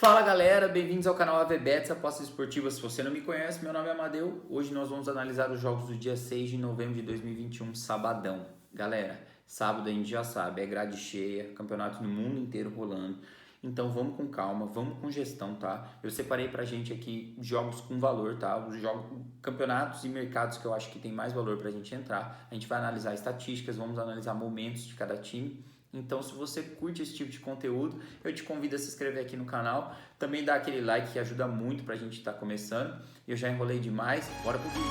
Fala galera, bem-vindos ao canal AVBets, apostas esportivas. Se você não me conhece, meu nome é Amadeu. Hoje nós vamos analisar os jogos do dia 6 de novembro de 2021, sabadão. Galera, sábado a gente já sabe, é grade cheia, campeonato no mundo inteiro rolando. Então vamos com calma, vamos com gestão, tá? Eu separei pra gente aqui jogos com valor, tá? Os jogos, campeonatos e mercados que eu acho que tem mais valor pra gente entrar. A gente vai analisar estatísticas, vamos analisar momentos de cada time. Então, se você curte esse tipo de conteúdo, eu te convido a se inscrever aqui no canal. Também dá aquele like que ajuda muito pra gente estar começando. Eu já enrolei demais, bora pro vídeo.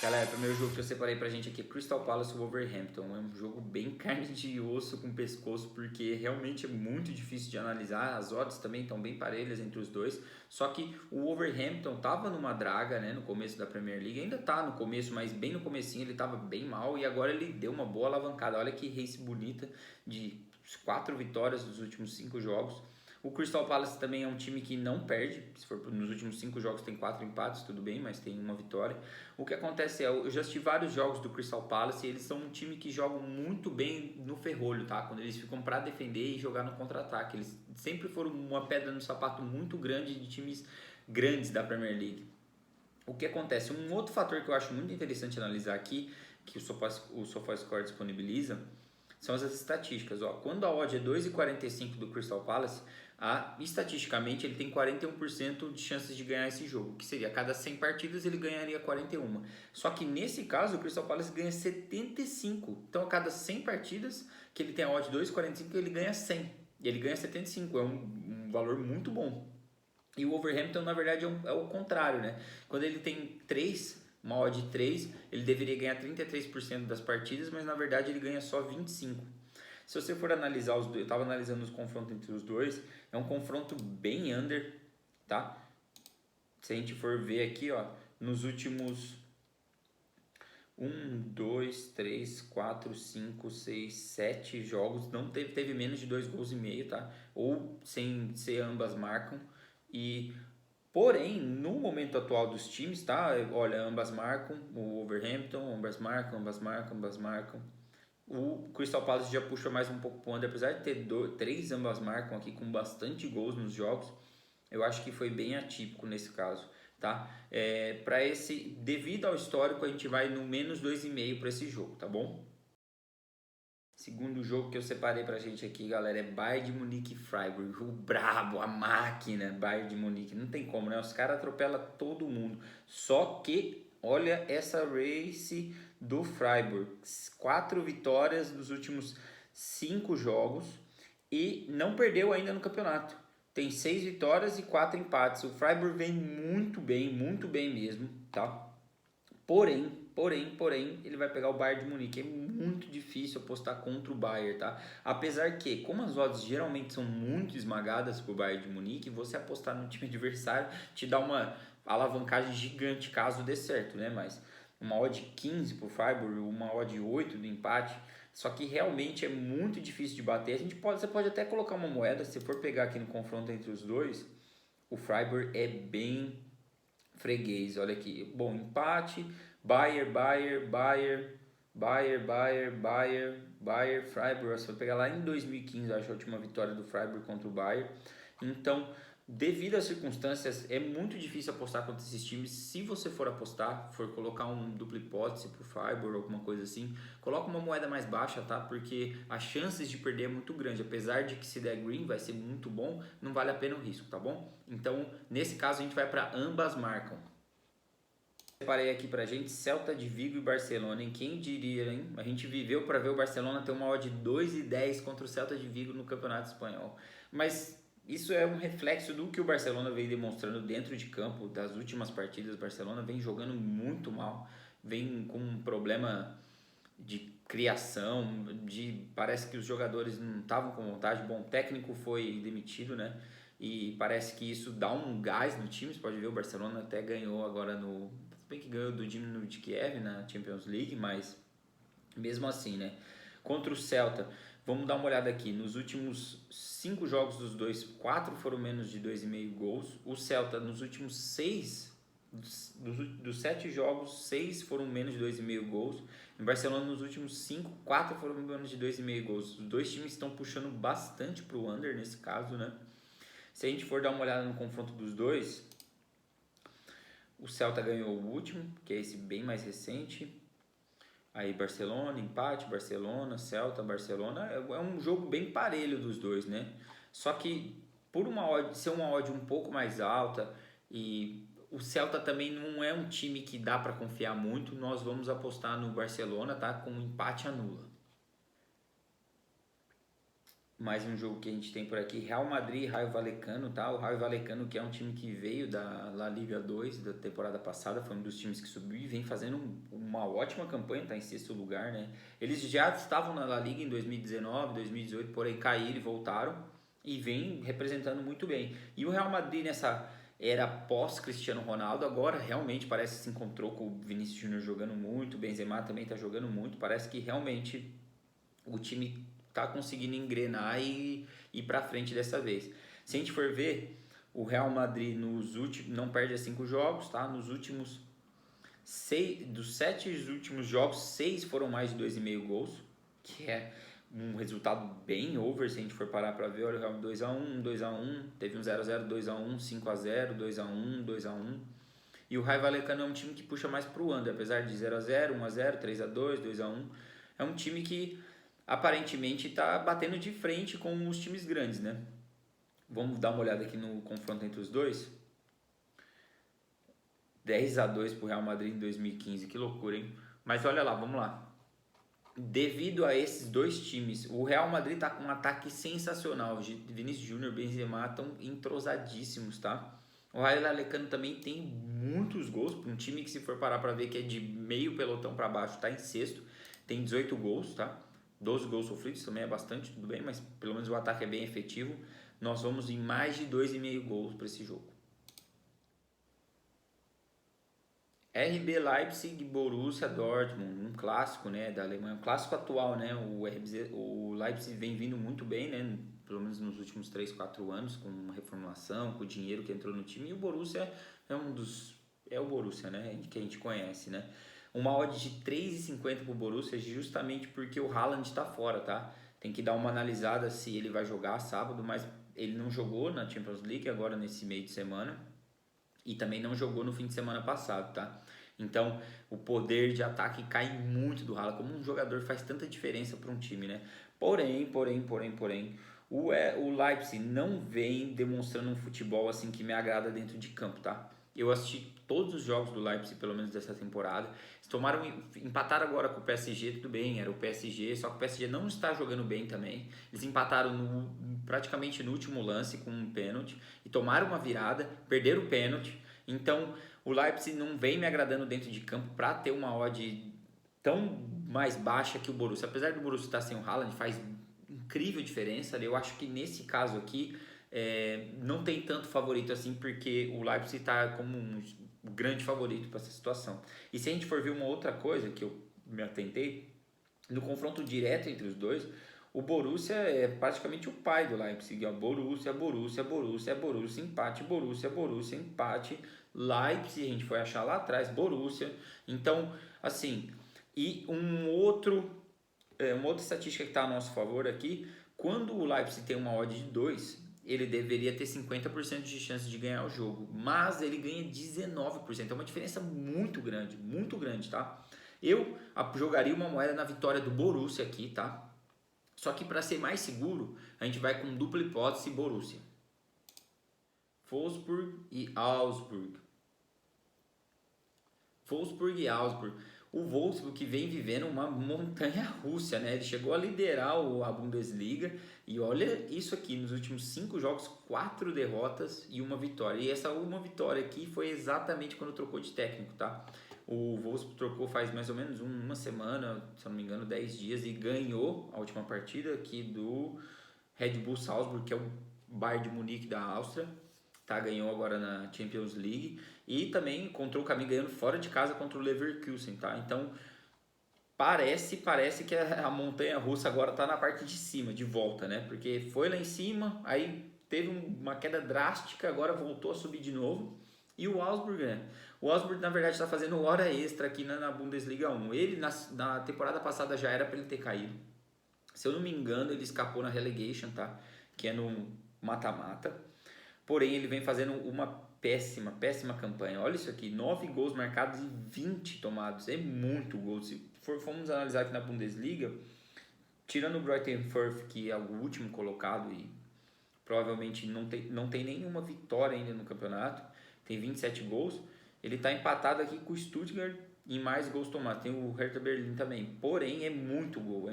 Galera, o primeiro jogo que eu separei pra gente aqui é Crystal Palace e Wolverhampton. É um jogo bem carne de osso com pescoço, porque realmente é muito difícil de analisar. As odds também estão bem parelhas entre os dois. Só que o Wolverhampton tava numa draga, né, no começo da Premier League. Ainda tá no começo, mas bem no comecinho ele tava bem mal. E agora ele deu uma boa alavancada. Olha que race bonita de 4 vitórias dos últimos 5 jogos. O Crystal Palace também é um time que não perde, se for nos últimos 5 jogos tem 4 empates, tudo bem, mas tem uma vitória. O que acontece é, eu já assisti vários jogos do Crystal Palace e eles são um time que jogam muito bem no ferrolho, tá? Quando eles ficam para defender e jogar no contra-ataque. Eles sempre foram uma pedra no sapato muito grande de times grandes da Premier League. O que acontece? Um outro fator que eu acho muito interessante analisar aqui, que o SofaScore disponibiliza, são as estatísticas. Ó, quando a odd é 2,45 do Crystal Palace, estatisticamente ele tem 41% de chances de ganhar esse jogo, que seria a cada 100 partidas ele ganharia 41. Só que nesse caso o Crystal Palace ganha 75. Então a cada 100 partidas que ele tem a odd 2,45 ele ganha 100. E ele ganha 75, é um valor muito bom. E o Wolverhampton na verdade é o contrário, né? Quando ele tem 3, uma odd de 3, ele deveria ganhar 33% das partidas, mas na verdade ele ganha só 25%. Se você for analisar os dois, eu estava analisando os confrontos entre os dois, é um confronto bem under, tá? Se a gente for ver aqui, ó, nos últimos 1, 2, 3, 4, 5, 6, 7 jogos, não teve menos de 2 gols e meio, tá? Ou sem ser ambas marcam. E porém, no momento atual dos times, tá? Olha, ambas marcam, o Wolverhampton, ambas marcam, ambas marcam, ambas marcam. O Crystal Palace já puxa mais um pouco pro under, apesar de ter 3 ambas marcam aqui com bastante gols nos jogos, eu acho que foi bem atípico nesse caso, tá? Para esse, devido ao histórico, a gente vai no menos 2,5 para esse jogo, tá bom? Segundo jogo que eu separei pra gente aqui, galera, é Bayern de Munique e Freiburg. O brabo, a máquina, Bayern de Munique. Não tem como, né? Os caras atropelam todo mundo. Só que, olha essa race do Freiburg. 4 vitórias dos últimos 5 jogos e não perdeu ainda no campeonato. Tem 6 vitórias e 4 empates. O Freiburg vem muito bem mesmo, tá? Porém, ele vai pegar o Bayern de Munique. É muito difícil apostar contra o Bayern, tá? Apesar que, como as odds geralmente são muito esmagadas pro Bayern de Munique, você apostar no time adversário te dá uma alavancagem gigante caso dê certo, né? Mas uma odd 15 pro Freiburg, uma odd 8 do empate, só que realmente é muito difícil de bater. Você pode até colocar uma moeda, se for pegar aqui no confronto entre os dois, o Freiburg é bem freguês, olha aqui. Bom, empate, Bayern, Freiburg. Você vai pegar lá em 2015, acho a última vitória do Freiburg contra o Bayern. Então, devido às circunstâncias, é muito difícil apostar contra esses times. Se você for apostar, for colocar um duplo hipótese pro Freiburg, alguma coisa assim, coloca uma moeda mais baixa, tá? Porque as chances de perder é muito grande. Apesar de que se der green vai ser muito bom, não vale a pena o risco, tá bom? Então, nesse caso, a gente vai para ambas marcam. Separei aqui pra gente Celta de Vigo e Barcelona, hein? Quem diria, hein? A gente viveu para ver o Barcelona ter uma odd de 2,10 contra o Celta de Vigo no Campeonato Espanhol. Mas isso é um reflexo do que o Barcelona vem demonstrando dentro de campo. Das últimas partidas, o Barcelona vem jogando muito mal, vem com um problema de criação, parece que os jogadores não estavam com vontade. Bom, o técnico foi demitido, né? E parece que isso dá um gás no time. Você pode ver, o Barcelona até ganhou agora no... bem que ganhou do Dinamo de Kiev na Champions League, mas mesmo assim, né? Contra o Celta, vamos dar uma olhada aqui. Nos últimos 5 jogos dos dois, 4 foram menos de 2,5 gols. O Celta, nos últimos 6, dos 7 jogos, 6 foram menos de 2,5 gols. Em Barcelona, nos últimos 5, 4 foram menos de 2,5 gols. Os dois times estão puxando bastante pro under nesse caso, né? Se a gente for dar uma olhada no confronto dos dois, o Celta ganhou o último, que é esse bem mais recente. Aí Barcelona, empate, Barcelona, Celta, Barcelona. É um jogo bem parelho dos dois, né? Só que por uma odd, ser uma odd um pouco mais alta e o Celta também não é um time que dá para confiar muito, nós vamos apostar no Barcelona, tá? Com um empate anula. Mais um jogo que a gente tem por aqui, Real Madrid e Rayo Vallecano, tá? O Rayo Vallecano, que é um time que veio da La Liga 2 da temporada passada, foi um dos times que subiu e vem fazendo uma ótima campanha, tá em sexto lugar, né? Eles já estavam na La Liga em 2019, 2018, porém caíram e voltaram e vem representando muito bem. E o Real Madrid nessa era pós-Cristiano Ronaldo, agora realmente parece que se encontrou com o Vinícius Júnior jogando muito, o Benzema também tá jogando muito, parece que realmente o time tá conseguindo engrenar e ir para frente dessa vez. Se a gente for ver, o Real Madrid nos últimos não perde 5 jogos, tá? Nos últimos 6 dos 7 últimos jogos, 6 foram mais de 2,5 gols, que é um resultado bem over se a gente for parar para ver. Olha, o Real 2-1, 2-1, teve um 0-0, 2-1, 5-0, 2-1, 2-1. E o Rayo Vallecano é um time que puxa mais pro under, apesar de 0-0, 1-0, 3-2, 2-1. É um time que aparentemente está batendo de frente com os times grandes, né? Vamos dar uma olhada aqui no confronto entre os dois. 10-2 para o Real Madrid em 2015, que loucura, hein? Mas olha lá, vamos lá. Devido a esses dois times, o Real Madrid está com um ataque sensacional. Vinícius Júnior e Benzema estão entrosadíssimos, tá? O Rayo Vallecano também tem muitos gols, para um time que, se for parar para ver, que é de meio pelotão para baixo, está em sexto, tem 18 gols, tá? 12 gols sofridos também é bastante, tudo bem, mas pelo menos o ataque é bem efetivo. Nós vamos em mais de 2,5 gols para esse jogo. RB Leipzig e Borussia Dortmund, um clássico, né, da Alemanha, um clássico atual, né? O Leipzig vem vindo muito bem, né, pelo menos nos últimos 3, 4 anos, com uma reformulação, com o dinheiro que entrou no time. E o Borussia é o Borussia, né, que a gente conhece, né? Uma odd de 3,50 pro Borussia, justamente porque o Haaland está fora, tá? Tem que dar uma analisada se ele vai jogar sábado, mas ele não jogou na Champions League agora nesse meio de semana. E também não jogou no fim de semana passado, tá? Então, o poder de ataque cai muito do Haaland. Como um jogador faz tanta diferença para um time, né? Porém, o Leipzig não vem demonstrando um futebol assim que me agrada dentro de campo, tá? Eu assisti todos os jogos do Leipzig, pelo menos dessa temporada. Eles empataram agora com o PSG, tudo bem, era o PSG, só que o PSG não está jogando bem também. Eles empataram praticamente no último lance com um pênalti e tomaram uma virada, perderam o pênalti. Então, o Leipzig não vem me agradando dentro de campo para ter uma odd tão mais baixa que o Borussia. Apesar do Borussia estar sem o Haaland, faz incrível diferença. Eu acho que nesse caso aqui não tem tanto favorito assim, porque o Leipzig está como um grande favorito para essa situação. E se a gente for ver uma outra coisa que eu me atentei, no confronto direto entre os dois, o Borussia é praticamente o pai do Leipzig. Borussia, Borussia, Borussia, Borussia, empate, Borussia, Borussia, empate. Leipzig, a gente foi achar lá atrás, Borussia. Então, assim, e uma outra estatística que está a nosso favor aqui, quando o Leipzig tem uma odd de 2, ele deveria ter 50% de chance de ganhar o jogo, mas ele ganha 19%, é uma diferença muito grande, tá? Eu jogaria uma moeda na vitória do Borussia aqui, tá? Só que para ser mais seguro, a gente vai com dupla hipótese Borussia. Wolfsburg e Augsburg. O Wolfsburg que vem vivendo uma montanha russa, né? Ele chegou a liderar a Bundesliga e olha isso aqui, nos últimos 5 jogos, 4 derrotas e 1 vitória. E essa uma vitória aqui foi exatamente quando trocou de técnico, tá? O Wolfsburg trocou faz mais ou menos uma semana, se eu não me engano, 10 dias, e ganhou a última partida aqui do Red Bull Salzburg, que é o Bayern de Munique da Áustria. Tá, ganhou agora na Champions League e também encontrou o caminho ganhando fora de casa contra o Leverkusen, tá? Então, parece que a montanha russa agora tá na parte de cima, de volta, né? Porque foi lá em cima, aí teve uma queda drástica, agora voltou a subir de novo E o Augsburg, né? O Augsburg, na verdade, está fazendo hora extra aqui na Bundesliga 1. Ele, na temporada passada, já era para ele ter caído. Se eu não me engano, ele escapou na relegation, tá? Que é no mata-mata. Porém, ele vem fazendo uma péssima campanha. Olha isso aqui, 9 gols marcados e 20 tomados. É muito gol. Se formos analisar aqui na Bundesliga, tirando o Greuther Fürth, que é o último colocado e provavelmente não tem nenhuma vitória ainda no campeonato, tem 27 gols, ele está empatado aqui com o Stuttgart em mais gols tomados. Tem o Hertha Berlin também. Porém, é muito gol.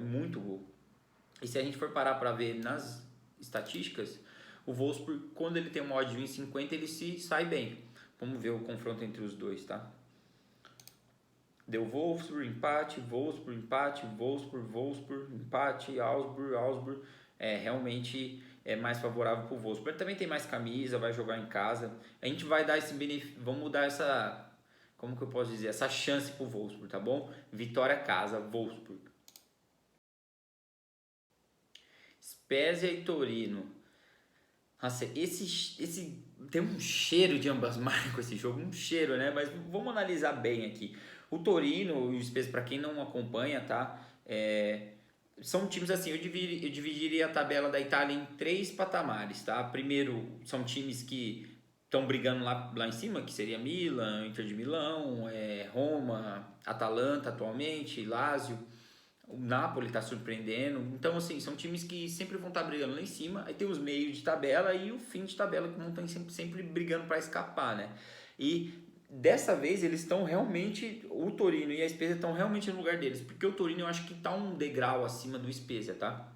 E se a gente for parar para ver nas estatísticas, o Wolfsburg, quando ele tem uma odd de 1,50, ele se sai bem. Vamos ver o confronto entre os dois, tá? Deu Wolfsburg, empate, Wolfsburg, empate, Augsburg. Realmente é mais favorável para o Wolfsburg. Ele também tem mais camisa, vai jogar em casa. A gente vai dar esse benefício, vamos dar essa, como que eu posso dizer, essa chance para o Wolfsburg, tá bom? Vitória casa, Wolfsburg. Spezia e Torino. Nossa, esse tem um cheiro de ambas marcas esse jogo, um cheiro, né? Mas vamos analisar bem aqui. O Torino e o Spezia, para quem não acompanha, tá? São times assim, eu dividiria a tabela da Itália em 3 patamares, tá? Primeiro, são times que estão brigando lá em cima, que seria Milan, Inter de Milão, Roma, Atalanta atualmente, Lazio. O Napoli está surpreendendo. Então, assim, são times que sempre vão estar brigando lá em cima. Aí tem os meios de tabela e o fim de tabela que vão estar sempre brigando para escapar, né? E dessa vez eles estão realmente, o Torino e a Spezia estão realmente no lugar deles. Porque o Torino eu acho que está um degrau acima do Spezia, tá?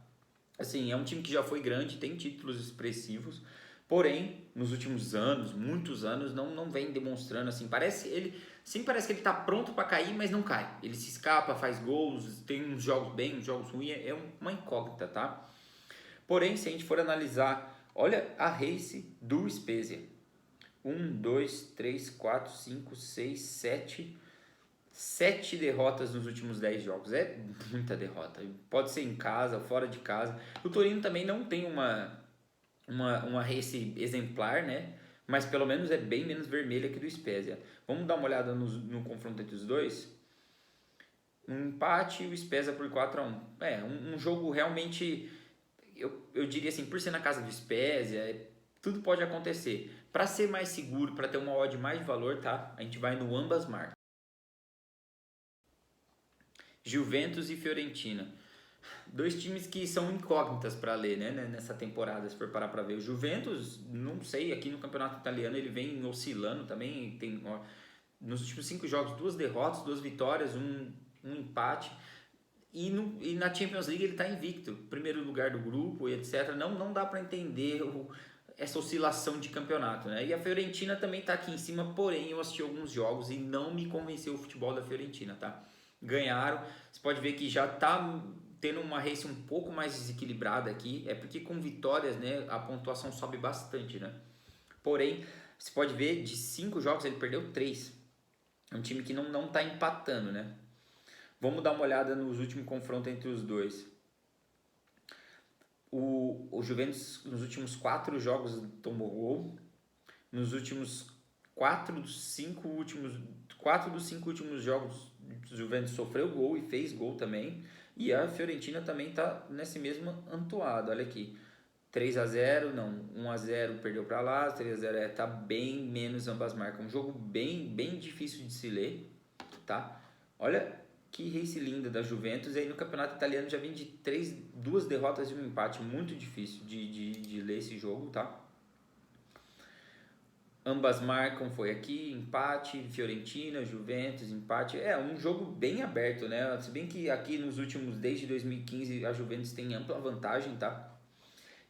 Assim, é um time que já foi grande, tem títulos expressivos. Porém, nos últimos anos, muitos anos, não vem demonstrando assim. Sempre parece que ele tá pronto para cair, mas não cai. Ele se escapa, faz gols, tem uns jogos bem, uns jogos ruins, é uma incógnita, tá? Porém, se a gente for analisar, olha a race do Spezia. 1, 2, 3, 4, 5, 6, 7. 7 derrotas nos últimos 10 jogos. É muita derrota. Pode ser em casa, fora de casa. O Torino também não tem uma race exemplar, né? Mas pelo menos é bem menos vermelha que do Spezia. Vamos dar uma olhada no confronto entre os dois? Um empate e o Spezia por 4-1. Um jogo realmente, eu diria assim, por ser na casa do Spezia, tudo pode acontecer. Para ser mais seguro, para ter uma odd mais de valor, tá? A gente vai no ambas marcas. Juventus e Fiorentina. Dois times que são incógnitas para ler, né, nessa temporada, se for parar para ver. O Juventus, não sei, aqui no campeonato italiano ele vem oscilando também, tem nos últimos 5 jogos 2 derrotas, 2 vitórias, um empate. E na Champions League ele está invicto, primeiro lugar do grupo e etc. Não dá para entender essa oscilação de campeonato, né? E a Fiorentina também está aqui em cima, porém eu assisti alguns jogos e não me convenceu o futebol da Fiorentina, tá? Ganharam, você pode ver que já está tendo uma race um pouco mais desequilibrada aqui, é porque com vitórias, né, a pontuação sobe bastante, né? Porém, você pode ver, de 5 jogos ele perdeu 3. É um time que não tá empatando, né? Vamos dar uma olhada nos últimos confrontos entre os dois. O Juventus, nos últimos 4 jogos, tomou gol. Nos últimos 4 dos 5 últimos jogos, o Juventus sofreu gol e fez gol também. E a Fiorentina também está nesse mesmo antoado, olha aqui. 3-0, não, 1-0 perdeu para lá, 3-0 tá bem menos ambas marcas. Um jogo bem difícil de se ler, tá? Olha que race linda da Juventus. E aí no campeonato italiano já vem de 2 derrotas e um empate. Muito difícil de ler esse jogo, tá? Ambas marcam, foi aqui, empate, Fiorentina, Juventus, empate. É um jogo bem aberto, né? Se bem que aqui nos últimos, desde 2015, a Juventus tem ampla vantagem, tá?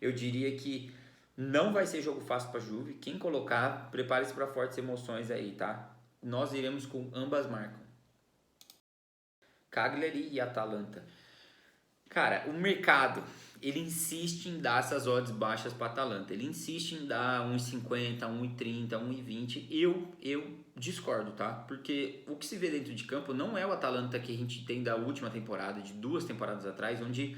Eu diria que não vai ser jogo fácil para a Juve. Quem colocar, prepare-se para fortes emoções aí, tá? Nós iremos com ambas marcam. Cagliari e Atalanta. Cara, o mercado, ele insiste em dar essas odds baixas para Atalanta. Ele insiste em dar 1,50, 1,30, 1,20. Eu discordo, tá? Porque o que se vê dentro de campo não é o Atalanta que a gente tem da última temporada, de 2 temporadas atrás, onde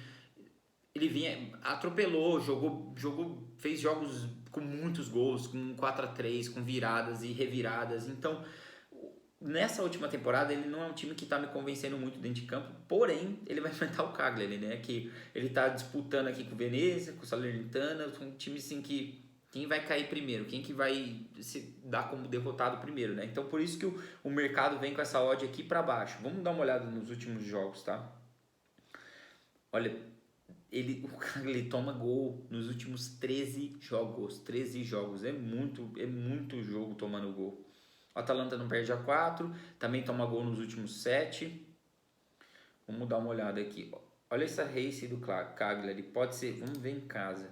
ele atropelou, jogou, fez jogos com muitos gols, com 4-3, com viradas e reviradas. Então, nessa última temporada, ele não é um time que está me convencendo muito dentro de campo, porém, ele vai enfrentar o Cagliari, né? Que ele está disputando aqui com o Venezia, com o Salernitana, um time assim que quem vai cair primeiro, quem que vai se dar como derrotado primeiro, né? Então, por isso que o mercado vem com essa odd aqui para baixo. Vamos dar uma olhada nos últimos jogos, tá? Olha, o Cagliari toma gol nos últimos 13 jogos. 13 jogos, é muito jogo tomando gol. O Atalanta não perde a 4, também toma gol nos últimos 7. Vamos dar uma olhada aqui. Olha essa race do Cagliari, pode ser, vamos ver em casa.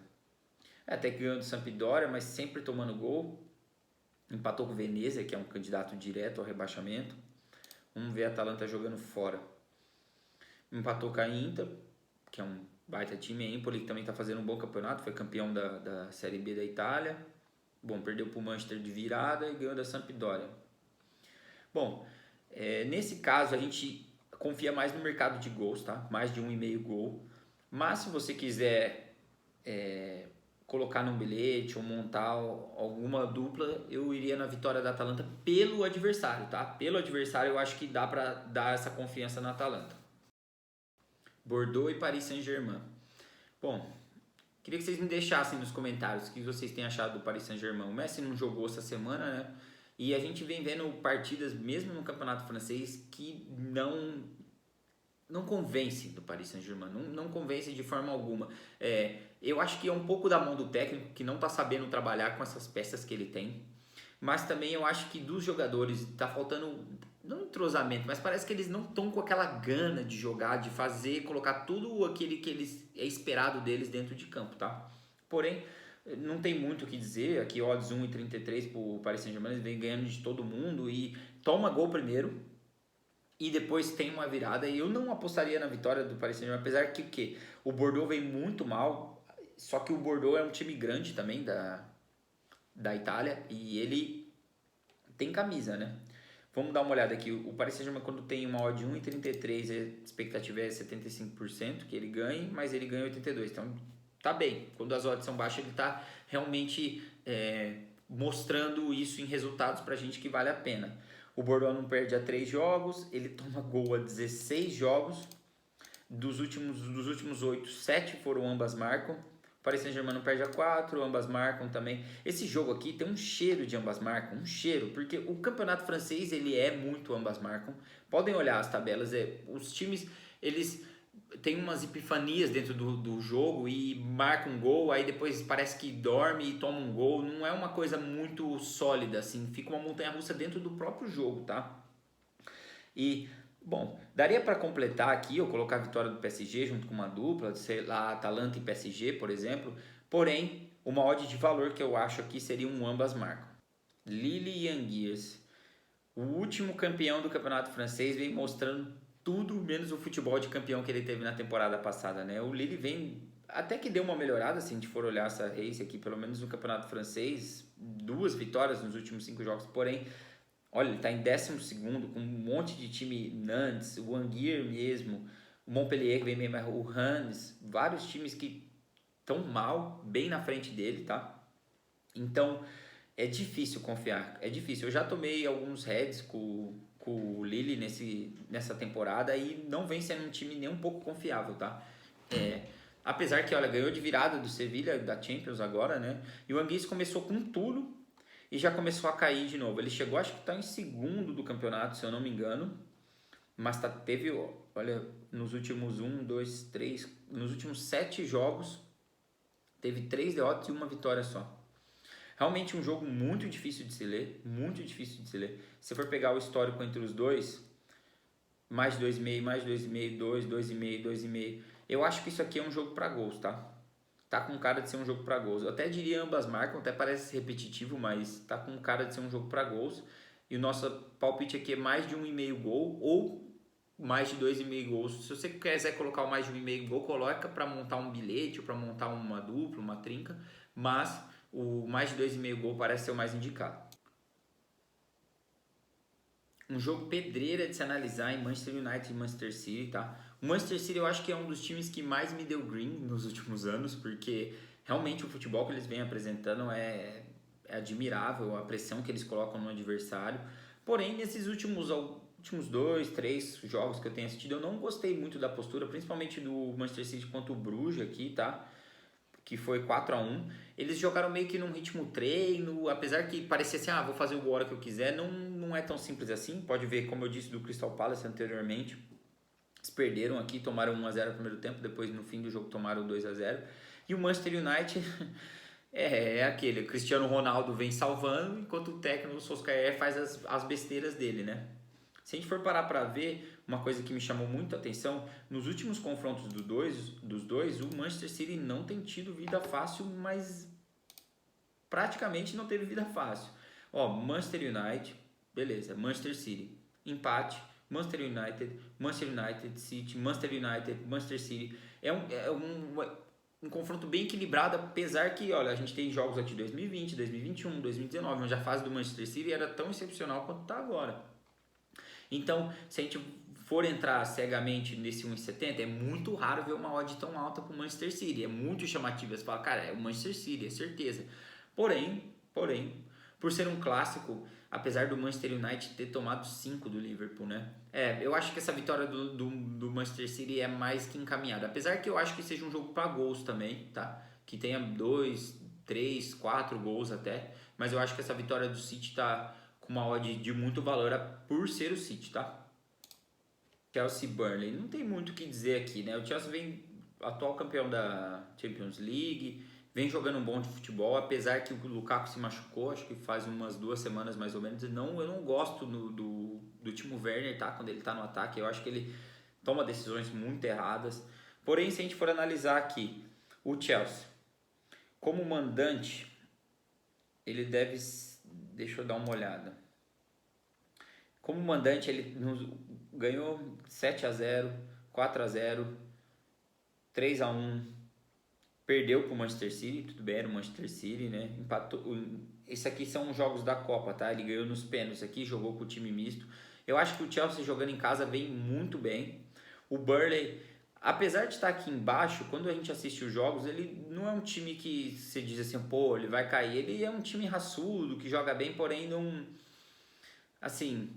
Até que ganhou do Sampdoria, mas sempre tomando gol. Empatou com o Venezia, que é um candidato direto ao rebaixamento. Vamos ver a Atalanta jogando fora. Empatou com a Inter, que é um baita time. A Empoli, que também está fazendo um bom campeonato, foi campeão da Série B da Itália. Bom, perdeu para o Manchester de virada e ganhou da Sampdoria. Bom, nesse caso a gente confia mais no mercado de gols, tá? Mais de 1,5 gol. Mas se você quiser colocar num bilhete ou montar alguma dupla, eu iria na vitória da Atalanta pelo adversário, tá? Pelo adversário eu acho que dá para dar essa confiança na Atalanta. Bordeaux e Paris Saint-Germain. Bom, queria que vocês me deixassem nos comentários o que vocês têm achado do Paris Saint-Germain. O Messi não jogou essa semana, né? E a gente vem vendo partidas, mesmo no campeonato francês, que não convence do Paris Saint-Germain, não convence de forma alguma. Eu acho que é um pouco da mão do técnico, que não está sabendo trabalhar com essas peças que ele tem. Mas também eu acho que dos jogadores está faltando, não entrosamento, mas parece que eles não estão com aquela gana de jogar, de fazer, colocar tudo aquele que eles é esperado deles dentro de campo, tá? Porém, não tem muito o que dizer. Aqui odds 1,33 para o Paris Saint-Germain, eles vem ganhando de todo mundo e toma gol primeiro e depois tem uma virada. E eu não apostaria na vitória do Paris Saint-Germain, apesar que o Bordeaux vem muito mal, só que o Bordeaux é um time grande também da Itália e ele tem camisa, né? Vamos dar uma olhada aqui. O Paris Saint-Germain, quando tem uma odd de 1,33, a expectativa é 75% que ele ganhe, mas ele ganha 82%. Então, tá bem. Quando as odds são baixas, ele tá realmente mostrando isso em resultados pra gente que vale a pena. O Bordeaux não perde a 3 jogos, ele toma gol a 16 jogos. Dos últimos 8, 7 foram ambas marcam. O Paris Saint-Germain não perde a 4, ambas marcam também. Esse jogo aqui tem um cheiro de ambas marcam, um cheiro, porque o campeonato francês ele é muito ambas marcam. Podem olhar as tabelas, os times eles têm umas epifanias dentro do jogo e marcam um gol, aí depois parece que dorme e toma um gol. Não é uma coisa muito sólida, assim, fica uma montanha-russa dentro do próprio jogo, tá? E bom, daria para completar aqui, eu colocar a vitória do PSG junto com uma dupla, sei lá, Atalanta e PSG, por exemplo. Porém, uma odd de valor que eu acho aqui seria um ambas marcam. Lille e Anguias. O último campeão do campeonato francês vem mostrando tudo menos o futebol de campeão que ele teve na temporada passada, né? O Lille vem até que deu uma melhorada, se a gente for olhar essa race aqui, pelo menos no campeonato francês, 2 vitórias nos últimos 5 jogos, porém olha, ele está em 12º, com um monte de time, Nantes, o Anguir mesmo, o Montpellier que vem mesmo, o Rennes, vários times que estão mal, bem na frente dele, tá? Então, é difícil confiar, é difícil. Eu já tomei alguns heads com o Lille nessa temporada e não vem sendo um time nem um pouco confiável, tá? Apesar que, olha, ganhou de virada do Sevilla, da Champions agora, né? E o Anguissa começou com tudo e já começou a cair de novo. Ele chegou, acho que está em segundo do campeonato, se eu não me engano. Mas teve, olha, nos últimos 7 jogos, teve 3 derrotas e uma vitória só. Realmente um jogo muito difícil de se ler, muito difícil de se ler. Se for pegar o histórico entre os dois, mais 2,5, mais 2,5, 2, 2,5, 2,5. Eu acho que isso aqui é um jogo para gols, tá? Tá com cara de ser um jogo para gols. Eu até diria ambas marcam, até parece repetitivo, mas tá com cara de ser um jogo para gols. E o nosso palpite aqui é mais de 1,5 gol ou mais de 2,5 gols. Se você quiser colocar o mais de 1,5 gol, coloca para montar um bilhete ou para montar uma dupla, uma trinca. Mas o mais de 2,5 gol parece ser o mais indicado. Um jogo pedreira de se analisar em Manchester United e Manchester City, tá? O Manchester City eu acho que é um dos times que mais me deu green nos últimos anos, porque realmente o futebol que eles vêm apresentando é admirável, a pressão que eles colocam no adversário. Porém, nesses últimos 2, 3 jogos que eu tenho assistido, eu não gostei muito da postura, principalmente do Manchester City contra o Bruges aqui, tá? Que foi 4-1. Eles jogaram meio que num ritmo treino, apesar que parecia assim, vou fazer o gol a hora que eu quiser, não é tão simples assim. Pode ver, como eu disse, do Crystal Palace anteriormente. Eles perderam aqui, tomaram 1-0 no primeiro tempo, depois no fim do jogo tomaram 2-0. E o Manchester United é aquele, o Cristiano Ronaldo vem salvando, enquanto o técnico Solskjaer faz as besteiras dele, né? Se a gente for parar para ver, uma coisa que me chamou muito a atenção, nos últimos confrontos dos dois, o Manchester City não tem tido vida fácil, mas praticamente não teve vida fácil. Ó, Manchester United, beleza, Manchester City, empate, Manchester United City, Manchester United, Manchester City. Um confronto bem equilibrado, apesar que, olha, a gente tem jogos aqui de 2020, 2021, 2019, onde a fase do Manchester City era tão excepcional quanto está agora. Então, se a gente for entrar cegamente nesse 1,70, é muito raro ver uma odd tão alta para o Manchester City. É muito chamativo. Você fala, cara, é o Manchester City, é certeza. Porém, por ser um clássico, apesar do Manchester United ter tomado 5 do Liverpool, né? Eu acho que essa vitória do Manchester City é mais que encaminhada. Apesar que eu acho que seja um jogo para gols também, tá? Que tenha 2, 3, 4 gols até. Mas eu acho que essa vitória do City tá com uma odd de muito valor por ser o City, tá? Chelsea e Burnley, não tem muito o que dizer aqui, né? O Chelsea vem atual campeão da Champions League, vem jogando um bom de futebol, apesar que o Lukaku se machucou, acho que faz umas 2 semanas mais ou menos. Eu não gosto do Timo Werner, tá? Quando ele tá no ataque, eu acho que ele toma decisões muito erradas. Porém, se a gente for analisar aqui, o Chelsea, como mandante, ele deve... Deixa eu dar uma olhada. Como mandante, ele ganhou 7-0, 4-0, 3-1, perdeu para o Manchester City, tudo bem, era o Manchester City, né? Empatou. Esses aqui são jogos da Copa, tá? Ele ganhou nos pênaltis aqui, jogou com o time misto. Eu acho que o Chelsea jogando em casa vem muito bem. O Burnley, apesar de estar aqui embaixo, quando a gente assiste os jogos, ele não é um time que você diz assim, pô, ele vai cair. Ele é um time raçudo, que joga bem, porém não... Assim,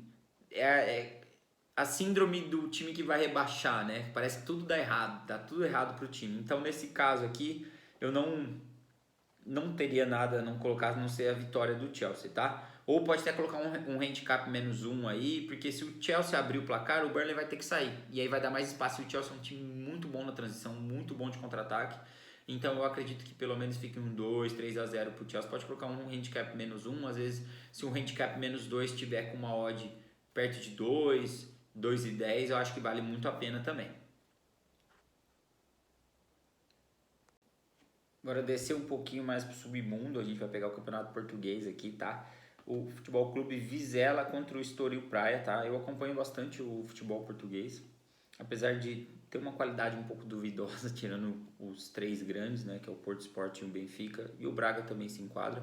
a síndrome do time que vai rebaixar, né? Parece que tudo dá tudo errado pro time. Então, nesse caso aqui, eu não teria nada, não colocar, a não ser a vitória do Chelsea, tá? Ou pode até colocar um handicap -1 aí, porque se o Chelsea abrir o placar, o Burnley vai ter que sair. E aí vai dar mais espaço. O Chelsea é um time muito bom na transição, muito bom de contra-ataque. Então eu acredito que pelo menos fique um 2, 3-0 pro Chelsea. Pode colocar um handicap -1. Às vezes, se um handicap -2 tiver com uma odd perto de 2,10, eu acho que vale muito a pena também. Agora descer um pouquinho mais pro submundo, a gente vai pegar o campeonato português aqui, tá? O Futebol Clube Vizela contra o Estoril Praia, tá? Eu acompanho bastante o futebol português, apesar de ter uma qualidade um pouco duvidosa, tirando os 3 grandes, né? Que é o Porto Sport e o Benfica, e o Braga também se enquadra.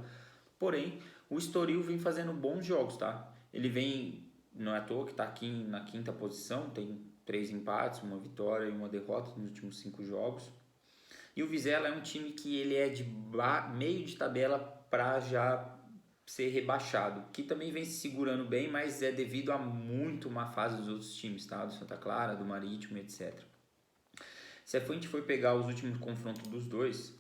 Porém, o Estoril vem fazendo bons jogos, tá? Ele vem, não é à toa que tá aqui na 5ª posição, tem 3 empates, uma vitória e uma derrota nos últimos 5 jogos. E o Vizela é um time que ele é de meio de tabela para já ser rebaixado, que também vem se segurando bem, mas é devido a muito má fase dos outros times, tá? Do Santa Clara, do Marítimo, etc. Se a gente for pegar os últimos confrontos dos dois,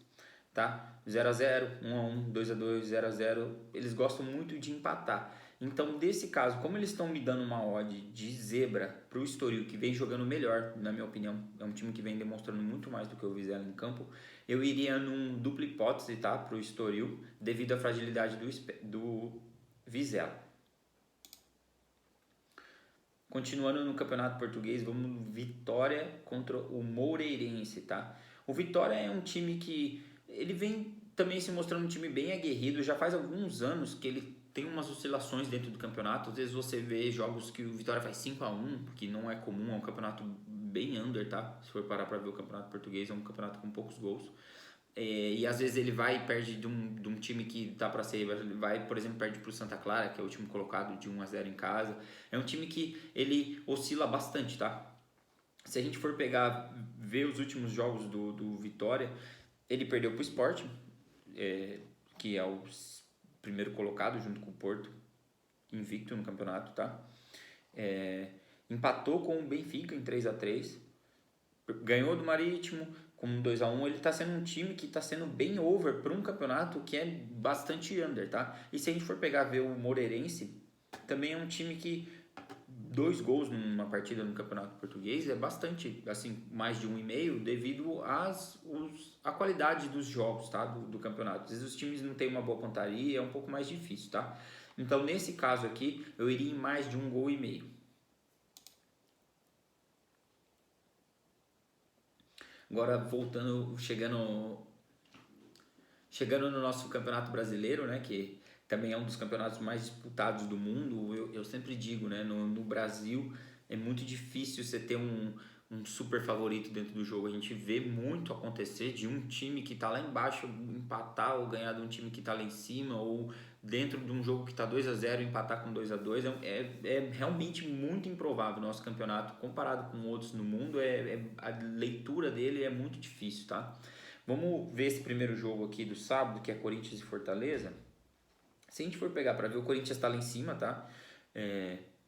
tá? 0-0, 1-1, 2-2, 0-0, eles gostam muito de empatar. Então, nesse caso, como eles estão me dando uma odd de zebra pro Estoril, que vem jogando melhor, na minha opinião, é um time que vem demonstrando muito mais do que o Vizela em campo, eu iria num dupla hipótese, tá? Pro Estoril, devido à fragilidade do Vizela. Continuando no Campeonato Português, vamos Vitória contra o Moreirense, tá? O Vitória é um time que ele vem também se mostrando um time bem aguerrido, já faz alguns anos que ele tem umas oscilações dentro do campeonato. Às vezes você vê jogos que o Vitória faz 5-1, que não é comum, é um campeonato bem under, tá? Se for parar para ver o Campeonato Português, é um campeonato com poucos gols. E às vezes ele vai e perde de um time que dá para ser, vai, por exemplo, perde pro Santa Clara, que é o último colocado, de 1-0 em casa. É um time que ele oscila bastante, tá? Se a gente for pegar, ver os últimos jogos do Vitória, Ele perdeu para o Sport, que é o primeiro colocado junto com o Porto, invicto no campeonato, tá? Empatou com o Benfica em 3-3, ganhou do Marítimo com 2-1. Ele tá sendo um time que tá sendo bem over para um campeonato que é bastante under, tá? E se a gente for pegar ver o Moreirense, também é um time que 2 gols numa partida no campeonato português é bastante, assim, mais de 1,5 devido à qualidade dos jogos, tá? Do campeonato. Às vezes os times não têm uma boa pontaria, é um pouco mais difícil, tá? Então, nesse caso aqui, eu iria em mais de 1,5 gols. Agora, voltando, chegando no nosso campeonato brasileiro, né, que também é um dos campeonatos mais disputados do mundo, eu sempre digo, né, no Brasil é muito difícil você ter um super favorito dentro do jogo. A gente vê muito acontecer de um time que está lá embaixo empatar ou ganhar de um time que está lá em cima, ou dentro de um jogo que está 2-0 empatar com 2-2. É realmente muito improvável o nosso campeonato comparado com outros no mundo. A leitura dele é muito difícil, tá? Vamos ver esse primeiro jogo aqui do sábado, que é Corinthians e Fortaleza. Se a gente for pegar para ver, o Corinthians está lá em cima, tá?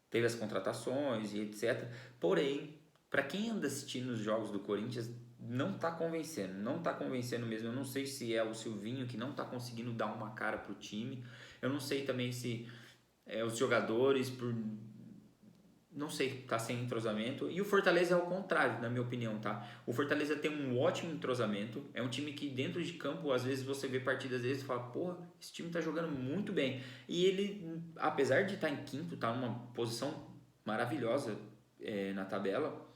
Teve as contratações e etc. Porém, para quem anda assistindo os jogos do Corinthians, não tá convencendo mesmo. Eu não sei se é o Silvinho que não tá conseguindo dar uma cara pro time. Eu não sei também se é os jogadores, não sei, tá sem entrosamento. E o Fortaleza é o contrário, na minha opinião, tá? O Fortaleza tem um ótimo entrosamento. É um time que dentro de campo, às vezes você vê partidas às vezes e fala, porra, esse time tá jogando muito bem. E ele, apesar de estar em quinto, tá numa posição maravilhosa na tabela,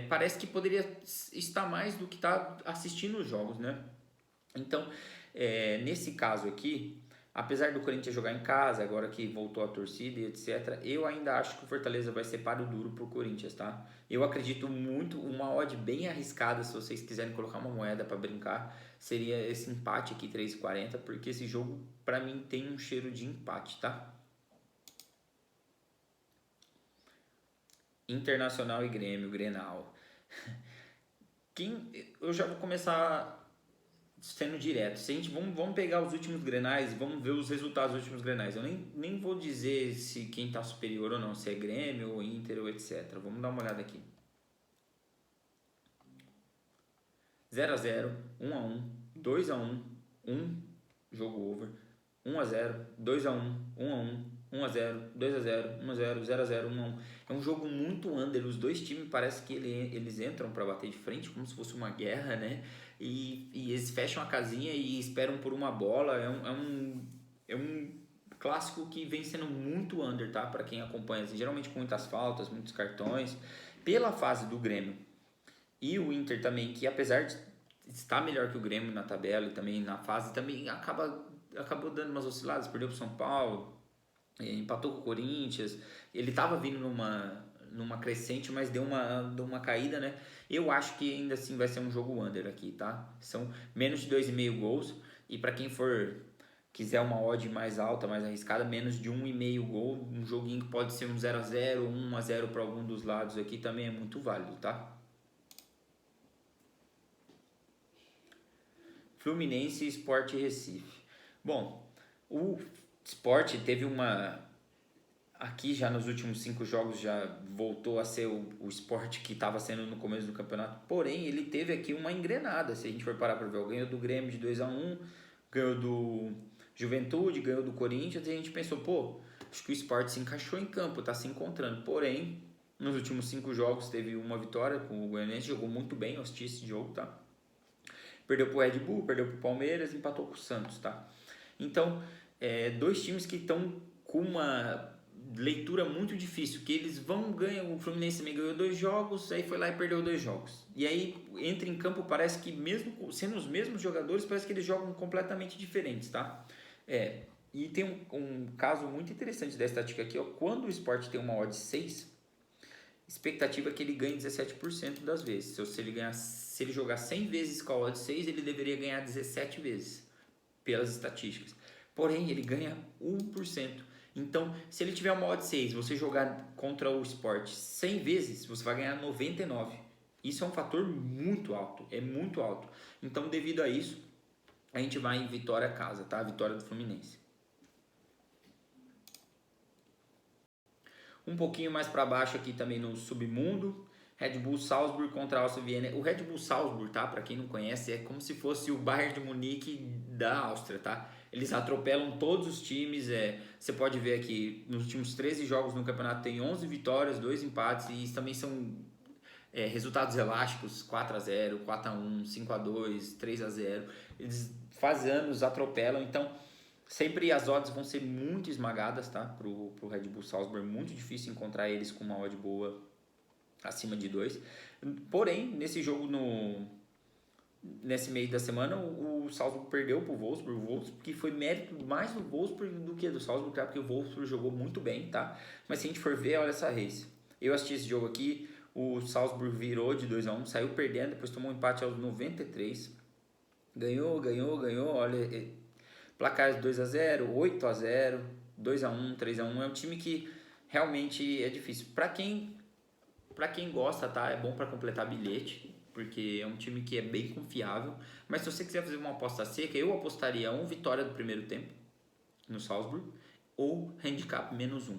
parece que poderia estar mais do que tá assistindo os jogos, né? Então, nesse caso aqui, apesar do Corinthians jogar em casa, agora que voltou a torcida e etc., eu ainda acho que o Fortaleza vai ser páreo duro pro Corinthians, tá? Eu acredito muito, uma odd bem arriscada, se vocês quiserem colocar uma moeda para brincar, seria esse empate aqui, 3,40, porque esse jogo, para mim, tem um cheiro de empate, tá? Internacional e Grêmio, Grenal. Eu já vou começar sendo direto. Se a gente, vamos pegar os últimos Grenais e vamos ver os resultados dos últimos Grenais. Eu nem vou dizer se quem está superior ou não, se é Grêmio ou Inter ou etc. Vamos dar uma olhada aqui. 0-0, 1-1, 2-1, 1 jogo over, 1-0, 2-1, 1-1, 1-0, 2-0, 1-0, 0-0, 1-1. É um jogo muito under. Os dois times parece que eles entram para bater de frente como se fosse uma guerra, né? E eles fecham a casinha e esperam por uma bola. É um clássico que vem sendo muito under, tá? Para quem acompanha, assim, geralmente com muitas faltas, muitos cartões. Pela fase do Grêmio e o Inter também, que apesar de estar melhor que o Grêmio na tabela e também na fase, também acabou dando umas osciladas, perdeu para o São Paulo, empatou com o Corinthians. Ele estava vindo numa crescente, mas deu uma caída, né? Eu acho que ainda assim vai ser um jogo under aqui, tá? São menos de 2,5 gols, e para quem quiser uma odd mais alta, mais arriscada, menos de 1,5 gol, um joguinho que pode ser um 0-0, 1-0 para algum dos lados aqui também é muito válido, tá? Fluminense e Sport Recife. Bom, o Sport teve aqui já nos últimos 5 jogos já voltou a ser o Sport que estava sendo no começo do campeonato, porém ele teve aqui uma engrenada, se a gente for parar para ver, ganhou do Grêmio de 2-1, ganhou do Juventude, ganhou do Corinthians, e a gente pensou, pô, acho que o Sport se encaixou em campo, tá se encontrando, porém, nos últimos 5 jogos teve uma vitória com o Goianiense, jogou muito bem, eu assisti esse jogo, tá? Perdeu pro Red Bull, perdeu pro Palmeiras, empatou com o Santos, tá? Então, dois times que estão com uma leitura muito difícil, que eles ganham, o Fluminense também ganhou 2 jogos, aí foi lá e perdeu 2 jogos. E aí entra em campo, parece que mesmo sendo os mesmos jogadores, parece que eles jogam completamente diferentes, tá? E tem um caso muito interessante da estatística aqui, ó, quando o Sport tem uma odd 6, expectativa é que ele ganhe 17% das vezes. Se ele jogar 100 vezes com a odd 6, ele deveria ganhar 17 vezes, pelas estatísticas. Porém, ele ganha 1%. Então, se ele tiver uma odd 6, você jogar contra o Sport 100 vezes, você vai ganhar 99. Isso é um fator muito alto, é muito alto. Então, devido a isso, a gente vai em Vitória casa, tá? Vitória do Fluminense. Um pouquinho mais para baixo aqui também no submundo, Red Bull Salzburg contra a Áustria Viena. O Red Bull Salzburg, tá? Para quem não conhece, é como se fosse o Bayern de Munique da Áustria, tá? Eles atropelam todos os times. Você pode ver aqui, nos últimos 13 jogos no campeonato tem 11 vitórias, 2 empates e também são resultados elásticos, 4-0, 4-1, 5-2, 3-0. Eles fazem anos, atropelam, então sempre as odds vão ser muito esmagadas, tá? Pro Red Bull Salzburg, muito difícil encontrar eles com uma odd boa acima de 2. Porém, nesse jogo nesse meio da semana, o Salzburg perdeu pro Wolfsburg. O Wolfsburg, que foi mérito mais do Wolfsburg do que do Salzburg, tá? Porque o Wolfsburg jogou muito bem, tá? Mas se a gente for ver, olha essa race. Eu assisti esse jogo aqui, o Salzburg virou de 2-1, saiu perdendo, depois tomou um empate aos 93. Ganhou, olha, placares 2-0, 8-0, 2-1, 3-1. É um time que realmente é difícil. Para quem gosta, tá? É bom para completar bilhete, porque é um time que é bem confiável. Mas se você quiser fazer uma aposta seca, eu apostaria vitória do primeiro tempo no Salzburg ou handicap -1.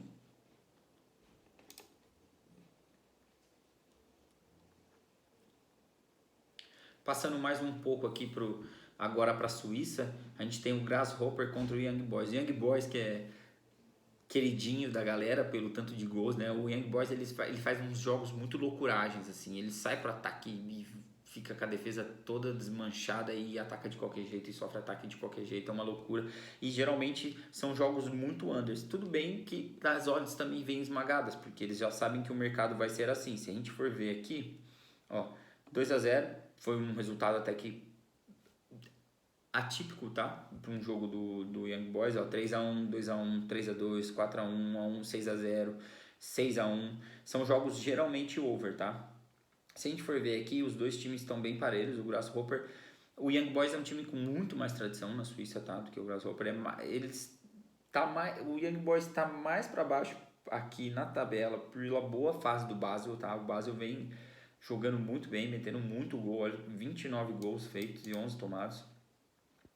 Passando mais um pouco aqui agora para a Suíça, a gente tem o Grasshopper contra o Young Boys. O Young Boys, que é queridinho da galera pelo tanto de gols, né? O Young Boys ele faz uns jogos muito loucuragens, assim. Ele sai para ataque e fica com a defesa toda desmanchada e ataca de qualquer jeito e sofre ataque de qualquer jeito, é uma loucura. E geralmente são jogos muito unders. Tudo bem que as odds também vêm esmagadas, porque eles já sabem que o mercado vai ser assim. Se a gente for ver aqui, ó, 2-0 foi um resultado até que atípico, tá? Para um jogo do Young Boys, ó, 3-1, 2-1, 3-2, 4-1, 1-1, 6-0, 6-1. São jogos geralmente over, tá? Se a gente for ver aqui, os dois times estão bem parelhos. O Grasshopper, o Young Boys é um time com muito mais tradição na Suíça, tá? Do que o Grasshopper. O Young Boys está mais para baixo aqui na tabela pela boa fase do Basel, tá? O Basel vem jogando muito bem, metendo muito gol, olha, 29 gols feitos e 11 tomados.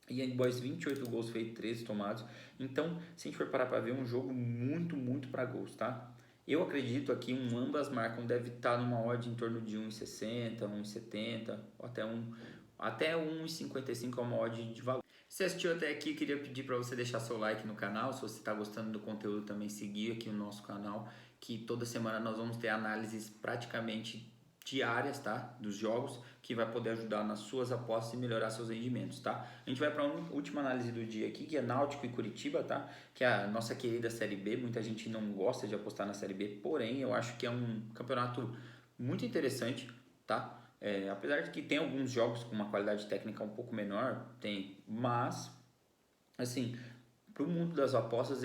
Young Boys 28 gols feitos, 13 tomados. Então, se a gente for parar para ver, um jogo muito, muito para gols, tá? Eu acredito aqui ambas marcam deve estar numa odd em torno de 1,60, 1,70, até 1,55 é uma odd de valor. Se assistiu até aqui, eu queria pedir para você deixar seu like no canal. Se você está gostando do conteúdo, também seguir aqui o nosso canal, que toda semana nós vamos ter análises praticamente diárias, tá? Dos jogos, que vai poder ajudar nas suas apostas e melhorar seus rendimentos, tá? A gente vai para a última análise do dia aqui, que é Náutico e Curitiba, tá? Que é a nossa querida Série B. Muita gente não gosta de apostar na Série B, porém eu acho que é um campeonato muito interessante, tá? Apesar de que tem alguns jogos com uma qualidade técnica um pouco menor, mas assim, pro mundo das apostas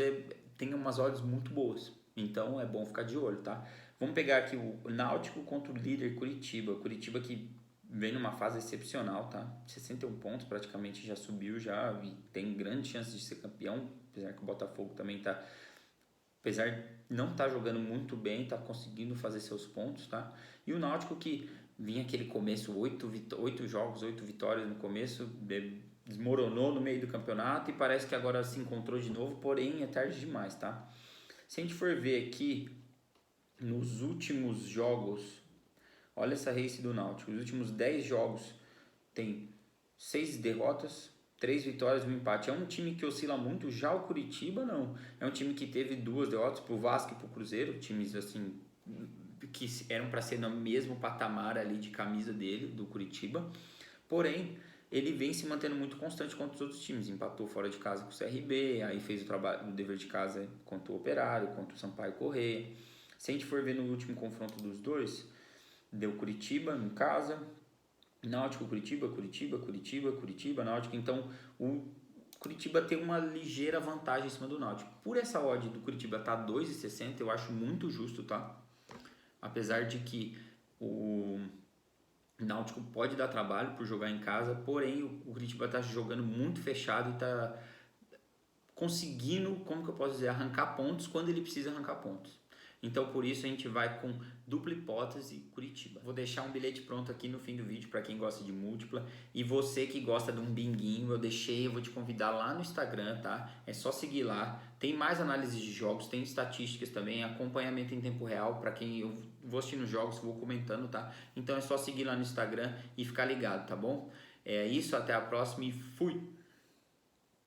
tem umas odds muito boas, então é bom ficar de olho, tá? Vamos pegar aqui o Náutico contra o líder Curitiba. Curitiba que vem numa fase excepcional, tá? 61 pontos, praticamente já subiu já e tem grande chance de ser campeão, apesar que o Botafogo também tá, apesar de não estar jogando muito bem, tá conseguindo fazer seus pontos, tá? E o Náutico que vinha aquele começo, 8 jogos, 8 vitórias no começo, desmoronou no meio do campeonato e parece que agora se encontrou de novo, porém é tarde demais, tá? Se a gente for ver aqui nos últimos jogos, olha essa race do Náutico, os últimos 10 jogos tem 6 derrotas, 3 vitórias e um empate. É um time que oscila muito, já o Curitiba não. É um time que teve 2 derrotas pro Vasco e pro Cruzeiro, times assim que eram para ser no mesmo patamar ali de camisa dele, do Curitiba. Porém, ele vem se mantendo muito constante contra os outros times. Empatou fora de casa com o CRB, aí fez o dever de casa contra o Operário, contra o Sampaio Corrêa. Se a gente for ver no último confronto dos dois, deu Curitiba em casa, Náutico, Curitiba, Náutico. Então, o Curitiba tem uma ligeira vantagem em cima do Náutico. Por essa odd do Curitiba tá 2,60, eu acho muito justo, tá? Apesar de que o Náutico pode dar trabalho por jogar em casa, porém o Curitiba tá jogando muito fechado e tá conseguindo, como que eu posso dizer, arrancar pontos quando ele precisa arrancar pontos. Então por isso a gente vai com dupla hipótese Curitiba. Vou deixar um bilhete pronto aqui no fim do vídeo para quem gosta de múltipla. E você que gosta de um binguinho, eu vou te convidar lá no Instagram, tá? É só seguir lá. Tem mais análise de jogos, tem estatísticas também, acompanhamento em tempo real para quem eu vou assistindo jogos, vou comentando, tá? Então é só seguir lá no Instagram e ficar ligado, tá bom? É isso, até a próxima e fui!